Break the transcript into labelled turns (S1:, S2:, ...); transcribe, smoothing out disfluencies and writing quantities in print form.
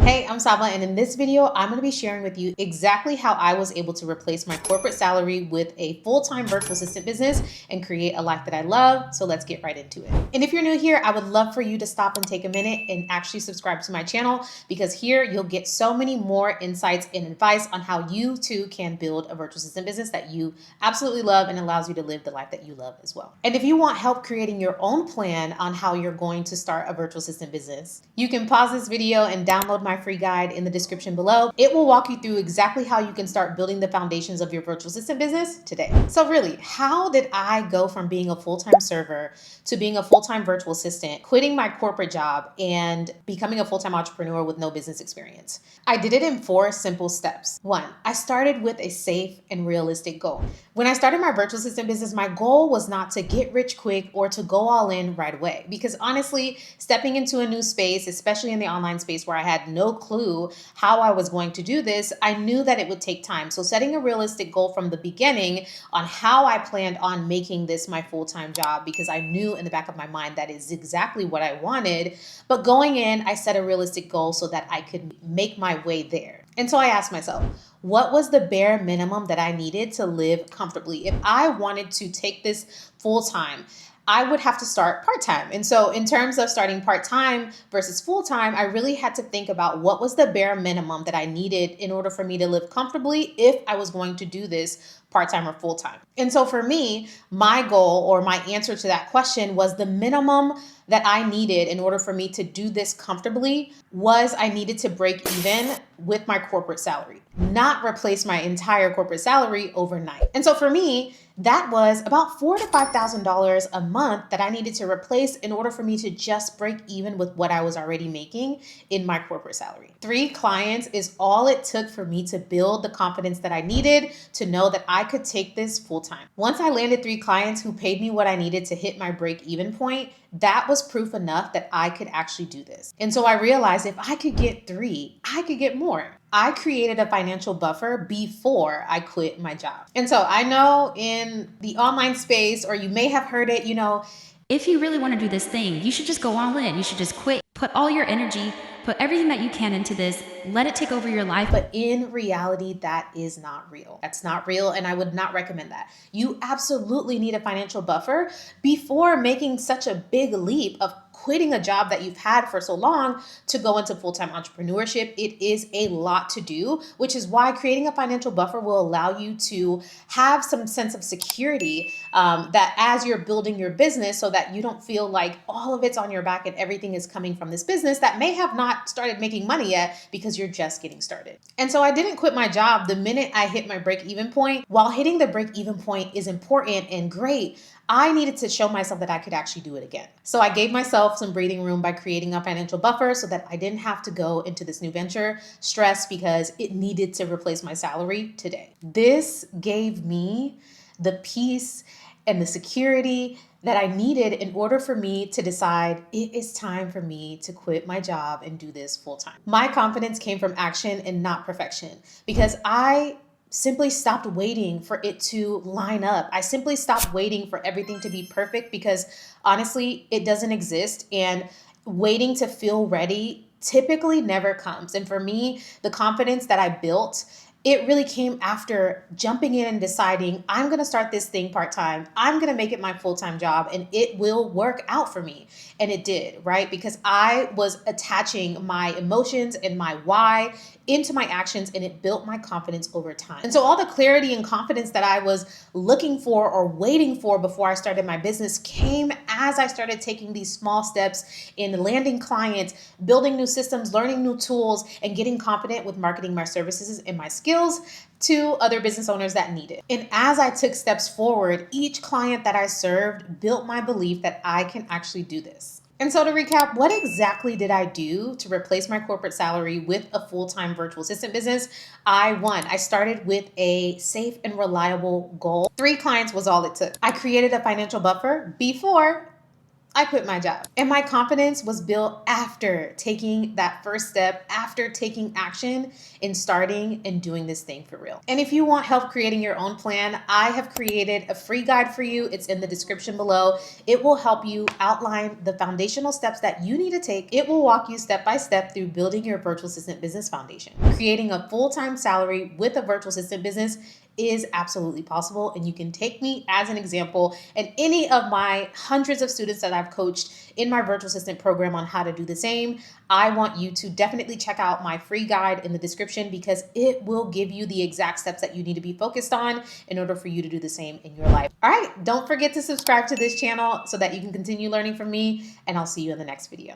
S1: Hey, I'm Saba, and in this video, I'm going to be sharing with you exactly how I was able to replace my corporate salary with a full-time virtual assistant business and create a life that I love. So let's get right into it. And if you're new here, I would love for you to stop and take a minute and actually subscribe to my channel, because here you'll get so many more insights and advice on how you too can build a virtual assistant business that you absolutely love and allows you to live the life that you love as well. And if you want help creating your own plan on how you're going to start a virtual assistant business, you can pause this video and download my free guide in the description below. It will walk you through exactly how you can start building the foundations of your virtual assistant business today. So really, how did I go from being a full-time server to being a full-time virtual assistant, quitting my corporate job, and becoming a full-time entrepreneur with no business experience? I did it in 4 simple steps. 1, I started with a safe and realistic goal. When I started my virtual assistant business, my goal was not to get rich quick or to go all in right away. Because honestly, stepping into a new space, especially in the online space where I had no clue how I was going to do this, I knew that it would take time. So setting a realistic goal from the beginning on how I planned on making this my full-time job, because I knew in the back of my mind that is exactly what I wanted. But going in, I set a realistic goal so that I could make my way there. And so I asked myself, what was the bare minimum that I needed to live comfortably? If I wanted to take this full-time, I would have to start part-time. And so in terms of starting part-time versus full-time, I really had to think about what was the bare minimum that I needed in order for me to live comfortably if I was going to do this part-time or full-time. And so for me, my goal or my answer to that question was the minimum that I needed in order for me to do this comfortably was I needed to break even with my corporate salary, not replace my entire corporate salary overnight. And so for me, that was about $4,000 to $5,000 a month that I needed to replace in order for me to just break even with what I was already making in my corporate salary. 3 clients is all it took for me to build the confidence that I needed to know that I could take this full time. Once I landed 3 clients who paid me what I needed to hit my break even point, that was proof enough that I could actually do this. And so I realized if I could get 3, I could get more. I created a financial buffer before I quit my job. And so I know in the online space, or you may have heard it,
S2: if you really want to do this thing, you should just go all in. You should just quit, put all your energy, put everything that you can into this, let it take over your life.
S1: But in reality, that is not real. That's not real, and I would not recommend that. You absolutely need a financial buffer before making such a big leap of quitting a job that you've had for so long to go into full-time entrepreneurship. It is a lot to do, which is why creating a financial buffer will allow you to have some sense of security that as you're building your business, so that you don't feel like all of it's on your back and everything is coming from this business that may have not started making money yet because you're just getting started. And so I didn't quit my job the minute I hit my break-even point. While hitting the break-even point is important and great, I needed to show myself that I could actually do it again. So I gave myself some breathing room by creating a financial buffer so that I didn't have to go into this new venture stressed because it needed to replace my salary today. This gave me the peace and the security that I needed in order for me to decide it is time for me to quit my job and do this full time. My confidence came from action and not perfection, because I simply stopped waiting for it to line up. I simply stopped waiting for everything to be perfect, because honestly, it doesn't exist. And waiting to feel ready typically never comes. And for me, the confidence that I built, it really came after jumping in and deciding I'm going to start this thing part-time. I'm going to make it my full-time job and it will work out for me. And it did, right? Because I was attaching my emotions and my why into my actions, and it built my confidence over time. And so all the clarity and confidence that I was looking for or waiting for before I started my business came as I started taking these small steps in landing clients, building new systems, learning new tools, and getting confident with marketing my services and my skills to other business owners that need it. And as I took steps forward, each client that I served built my belief that I can actually do this. And so to recap, what exactly did I do to replace my corporate salary with a full-time virtual assistant business? I started with a safe and reliable goal. 3 clients was all it took. I created a financial buffer before I quit my job. And my confidence was built after taking that first step, after taking action in starting and doing this thing for real. And if you want help creating your own plan, I have created a free guide for you. It's in the description below. It will help you outline the foundational steps that you need to take. It will walk you step by step through building your virtual assistant business foundation. Creating a full-time salary with a virtual assistant business is absolutely possible, and you can take me as an example and any of my hundreds of students that I've coached in my virtual assistant program on how to do the same. I want you to definitely check out my free guide in the description because it will give you the exact steps that you need to be focused on in order for you to do the same in your life. All right, don't forget to subscribe to this channel so that you can continue learning from me, and I'll see you in the next video.